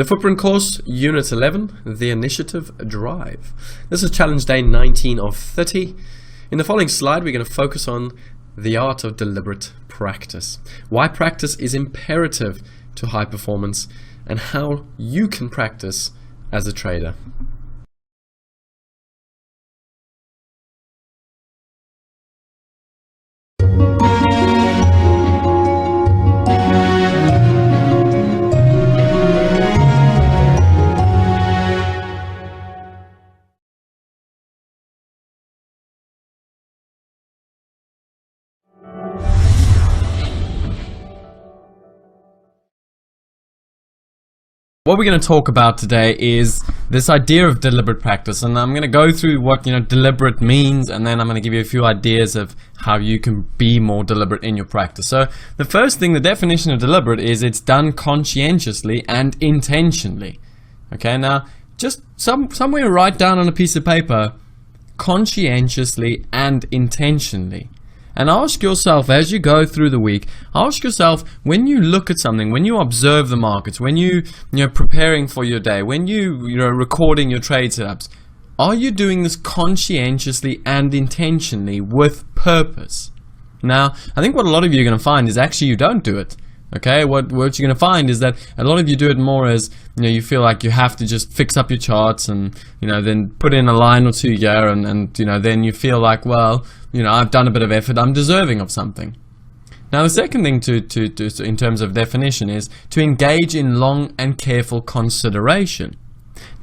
The Footprint course, Unit 11, the Initiative Drive. This is challenge day 19 of 30. In the following slide, we're going to focus on the art of deliberate practice. Why practice is imperative to high performance and how you can practice as a trader. What we're going to talk about today is this idea of deliberate practice, and I'm going to go through what deliberate means, and then I'm going to give you a few ideas of how you can be more deliberate in your practice. So the first thing, the definition of deliberate is it's done conscientiously and intentionally. Okay, now just somewhere write down on a piece of paper, conscientiously and intentionally. And ask yourself as you go through the week, ask yourself when you look at something, when you observe the markets, when you're preparing for your day, when you're recording your trade setups, are you doing this conscientiously and intentionally with purpose? Now, I think what a lot of you are going to find is actually you don't do it. Okay, what you're going to find is that a lot of you do it more as, you feel like you have to just fix up your charts and, then put in a line or two here and then you feel like, well, I've done a bit of effort, I'm deserving of something. Now, the second thing to in terms of definition is to engage in long and careful consideration.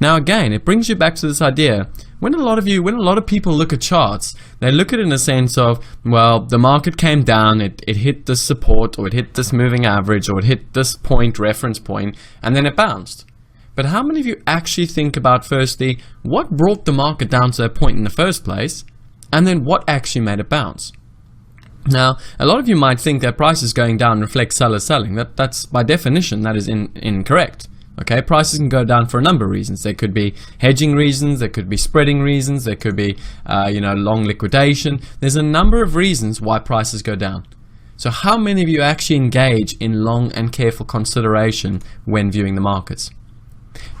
Now, again, it brings you back to this idea. When a lot of people look at charts, they look at it in a sense of, well, the market came down, it hit this support, or it hit this moving average, or it hit this point, reference point, and then it bounced. But how many of you actually think about, firstly, what brought the market down to that point in the first place, and then what actually made it bounce? Now, a lot of you might think that prices going down reflect sellers selling. That's by definition, that is incorrect. Okay, prices can go down for a number of reasons. There could be hedging reasons, there could be spreading reasons, there could be, long liquidation. There's a number of reasons why prices go down. So how many of you actually engage in long and careful consideration when viewing the markets?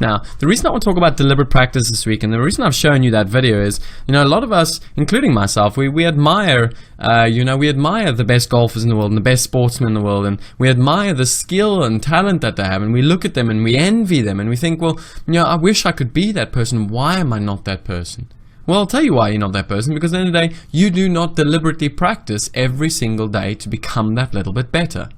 Now, the reason I want to talk about deliberate practice this week, and the reason I've shown you that video is, a lot of us, including myself, we admire, we admire the best golfers in the world and the best sportsmen in the world, and we admire the skill and talent that they have, and we look at them and we envy them, and we think, well, I wish I could be that person. Why am I not that person? Well, I'll tell you why you're not that person, because at the end of the day, you do not deliberately practice every single day to become that little bit better.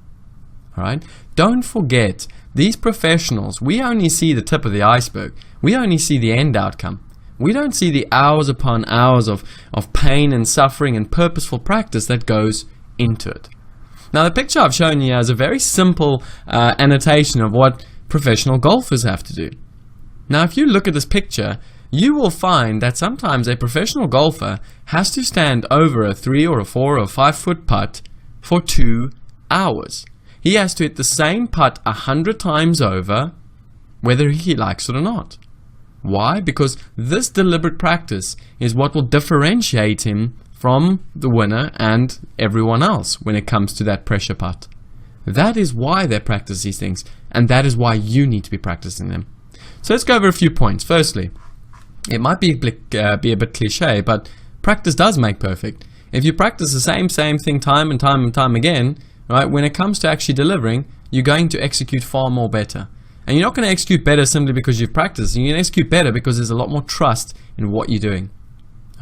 All right? Don't forget, these professionals, we only see the tip of the iceberg. We only see the end outcome. We don't see the hours upon hours of pain and suffering and purposeful practice that goes into it. Now, the picture I've shown you is a very simple annotation of what professional golfers have to do. Now, if you look at this picture, you will find that sometimes a professional golfer has to stand over a 3 or a 4 or 5 foot putt for 2 hours. He has to hit the same putt 100 times over, whether he likes it or not. Why? Because this deliberate practice is what will differentiate him from the winner and everyone else when it comes to that pressure putt. That is why they practice these things, and that is why you need to be practicing them. So let's go over a few points. Firstly, it might be a bit cliche, but practice does make perfect. If you practice the same thing time and time again, right, when it comes to actually delivering, you're going to execute far more better. And you're not going to execute better simply because you've practiced. You're going to execute better because there's a lot more trust in what you're doing.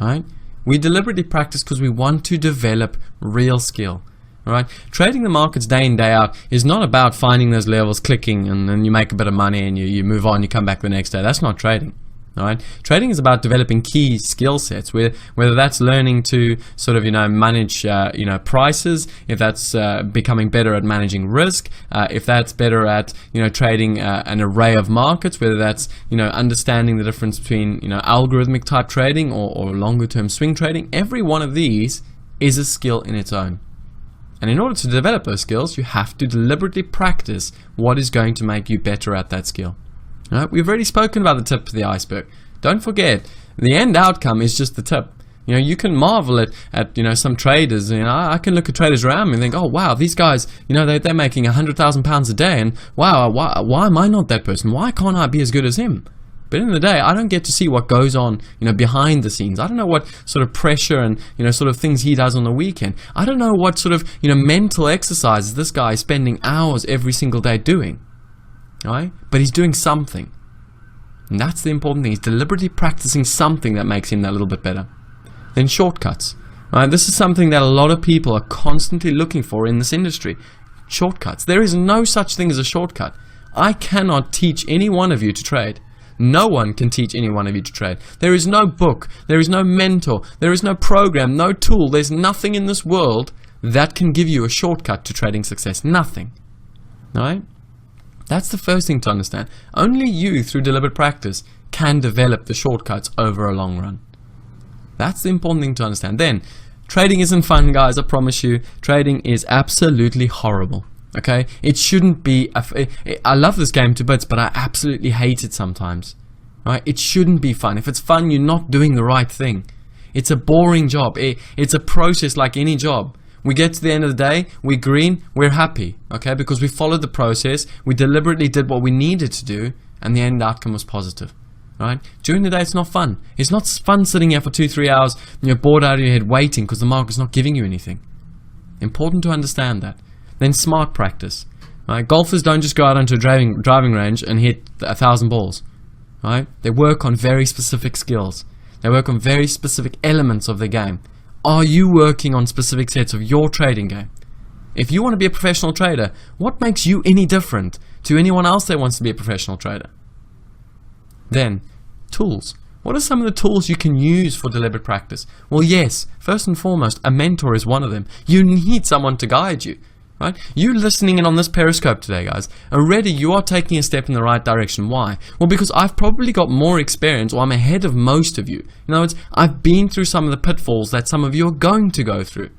All right? We deliberately practice because we want to develop real skill. All right? Trading the markets day in, day out is not about finding those levels, clicking, and then you make a bit of money and you move on, you come back the next day. That's not trading. All right? Trading is about developing key skill sets, whether that's learning to sort of manage prices, if that's becoming better at managing risk, if that's better at trading an array of markets, whether that's understanding the difference between algorithmic type trading or longer term swing trading. Every one of these is a skill in its own. And in order to develop those skills, you have to deliberately practice what is going to make you better at that skill. Right? We've already spoken about the tip of the iceberg. Don't forget, the end outcome is just the tip. You know, you can marvel at you know, some traders. You know, I can look at traders around me and think, oh wow, these guys, you know, they're making £100,000 a day, and wow, why am I not that person? Why can't I be as good as him? But in the day, I don't get to see what goes on, you know, behind the scenes. I don't know what sort of pressure and, you know, sort of things he does on the weekend. I don't know what sort of, you know, mental exercises this guy is spending hours every single day doing. Right? But he's doing something. And that's the important thing. He's deliberately practicing something that makes him that little bit better. Then shortcuts. Right? This is something that a lot of people are constantly looking for in this industry. Shortcuts. There is no such thing as a shortcut. I cannot teach any one of you to trade. No one can teach any one of you to trade. There is no book, there is no mentor, there is no program, no tool, there's nothing in this world that can give you a shortcut to trading success. Nothing. Alright? That's the first thing to understand. Only you, through deliberate practice, can develop the shortcuts over a long run. That's the important thing to understand. Then, trading isn't fun, guys, I promise you. Trading is absolutely horrible. Okay, it shouldn't be. I love this game to bits, but I absolutely hate it sometimes. Right? It shouldn't be fun. If it's fun, you're not doing the right thing. It's a boring job. It's a process like any job. We get to the end of the day, we're green, we're happy. Okay, because we followed the process, we deliberately did what we needed to do, and the end outcome was positive. Right? During the day, it's not fun. It's not fun sitting here for 2-3 hours and you're bored out of your head waiting because the market's not giving you anything. Important to understand that. Then smart practice. Right? Golfers don't just go out onto a driving range and hit 1,000 balls. Right? They work on very specific skills. They work on very specific elements of their game. Are you working on specific sets of your trading game? If you want to be a professional trader, what makes you any different to anyone else that wants to be a professional trader? Then, tools. What are some of the tools you can use for deliberate practice? Well, yes, first and foremost, a mentor is one of them. You need someone to guide you. Right? You listening in on this Periscope today, guys, already you are taking a step in the right direction. Why? Well, because I've probably got more experience, or I'm ahead of most of you. In other words, I've been through some of the pitfalls that some of you are going to go through.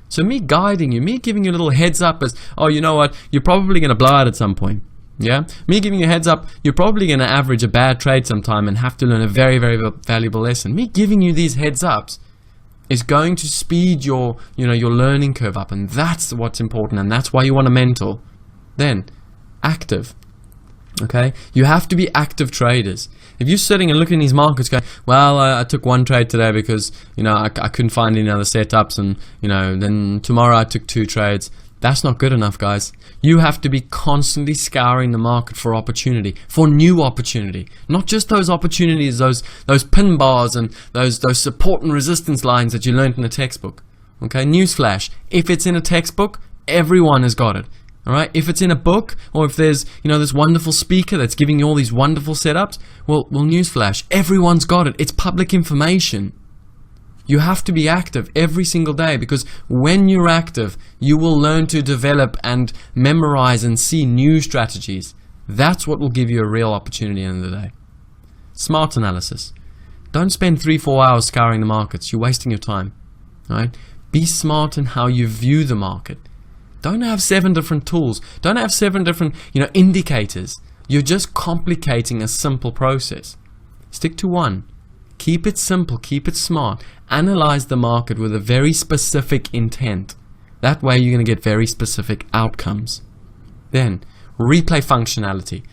So me guiding you, me giving you a little heads up as, oh, you know what, you're probably going to blow out at some point. Yeah? Me giving you a heads up, you're probably going to average a bad trade sometime and have to learn a very, very valuable lesson. Me giving you these heads ups is going to speed your learning curve up, and that's what's important, and that's why you want a mentor. Then, active. Okay, you have to be active traders. If you're sitting and looking at these markets going, well, I took one trade today because I couldn't find any other setups, and then tomorrow I took 2 trades. That's not good enough, guys. You have to be constantly scouring the market for opportunity, for new opportunity. Not just those opportunities, those pin bars and those support and resistance lines that you learned in a textbook. Okay, newsflash. If it's in a textbook, everyone has got it. Alright, if it's in a book, or if there's, this wonderful speaker that's giving you all these wonderful setups, well, newsflash. Everyone's got it. It's public information. You have to be active every single day, because when you're active, you will learn to develop and memorize and see new strategies. That's what will give you a real opportunity in the day. Smart analysis. Don't spend 3-4 hours scouring the markets. You're wasting your time. Right? Be smart in how you view the market. Don't have 7 different tools. Don't have 7 different indicators. You're just complicating a simple process. Stick to one. Keep it simple, keep it smart. Analyze the market with a very specific intent. That way you're going to get very specific outcomes. Then, replay functionality.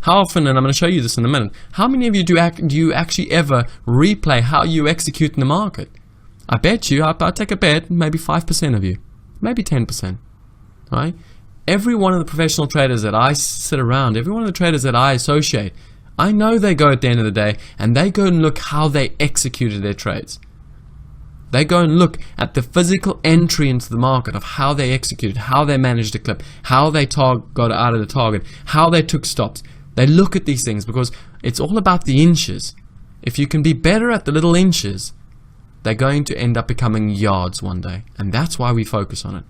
How often, and I'm going to show you this in a minute, how many of you do you actually ever replay how you execute in the market? I bet you, I'll take a bet, maybe 5% of you. Maybe 10%. Right? Every one of the professional traders that I sit around, every one of the traders that I associate, I know they go at the end of the day and they go and look how they executed their trades. They go and look at the physical entry into the market of how they executed, how they managed to clip, how they got out of the target, how they took stops. They look at these things because it's all about the inches. If you can be better at the little inches, they're going to end up becoming yards one day. And that's why we focus on it.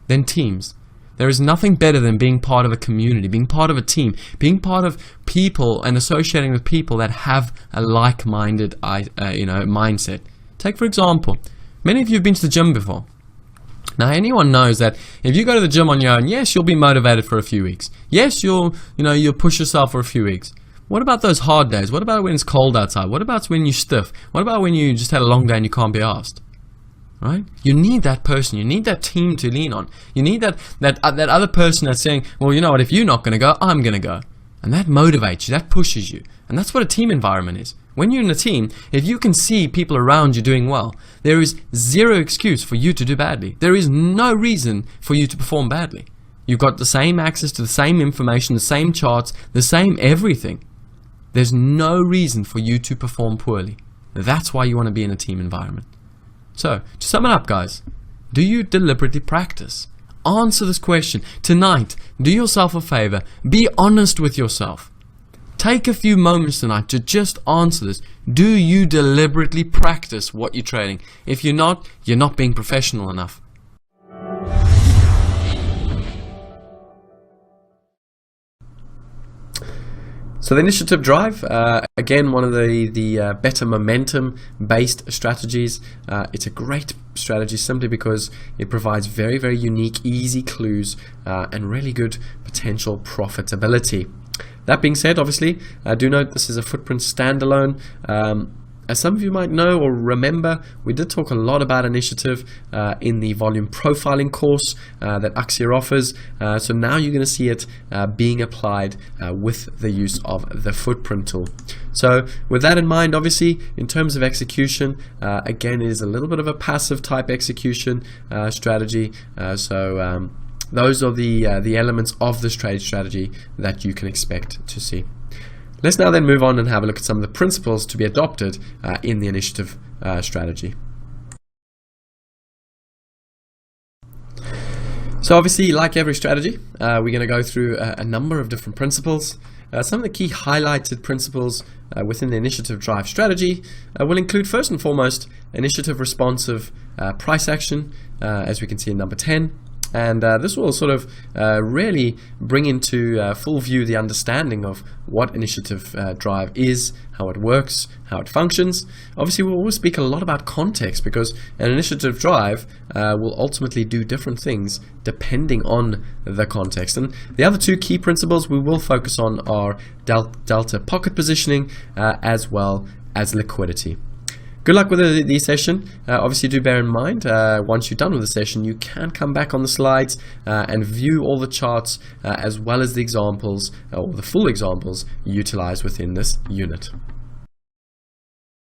Then teams. There is nothing better than being part of a community, being part of a team, being part of people and associating with people that have a like-minded mindset. Take, for example, many of you have been to the gym before. Now, anyone knows that if you go to the gym on your own, yes, you'll be motivated for a few weeks. Yes, you'll push yourself for a few weeks. What about those hard days? What about when it's cold outside? What about when you're stiff? What about when you just had a long day and you can't be asked? Right? You need that person. You need that team to lean on. You need that other person that's saying, well, you know what, if you're not going to go, I'm going to go. And that motivates you, that pushes you. And that's what a team environment is. When you're in a team, if you can see people around you doing well, there is zero excuse for you to do badly. There is no reason for you to perform badly. You've got the same access to the same information, the same charts, the same everything. There's no reason for you to perform poorly. That's why you want to be in a team environment. So, to sum it up, guys, do you deliberately practice? Answer this question. Tonight, do yourself a favor. Be honest with yourself. Take a few moments tonight to just answer this. Do you deliberately practice what you're trading? If you're not being professional enough. So the initiative drive, again, one of the better momentum-based strategies. It's a great strategy simply because it provides very, very unique, easy clues and really good potential profitability. That being said, obviously, do note this is a Footprint standalone. As some of you might know or remember, we did talk a lot about initiative in the volume profiling course that Axia offers. So now you're going to see it being applied with the use of the Footprint tool. So with that in mind, obviously, in terms of execution, again, it is a little bit of a passive type execution strategy. Those are the elements of this trade strategy that you can expect to see. Let's now then move on and have a look at some of the principles to be adopted in the initiative strategy. So obviously, like every strategy, we're going to go through a number of different principles. Some of the key highlighted principles within the initiative drive strategy will include, first and foremost, initiative responsive price action, as we can see in number 10. And this will sort of really bring into full view the understanding of what initiative drive is, how it works, how it functions. Obviously, we'll always speak a lot about context because an initiative drive will ultimately do different things depending on the context. And the other two key principles we will focus on are delta pocket positioning as well as liquidity. Good luck with the session. Obviously, do bear in mind, once you're done with the session, you can come back on the slides and view all the charts as well as the examples, or the full examples, utilized within this unit.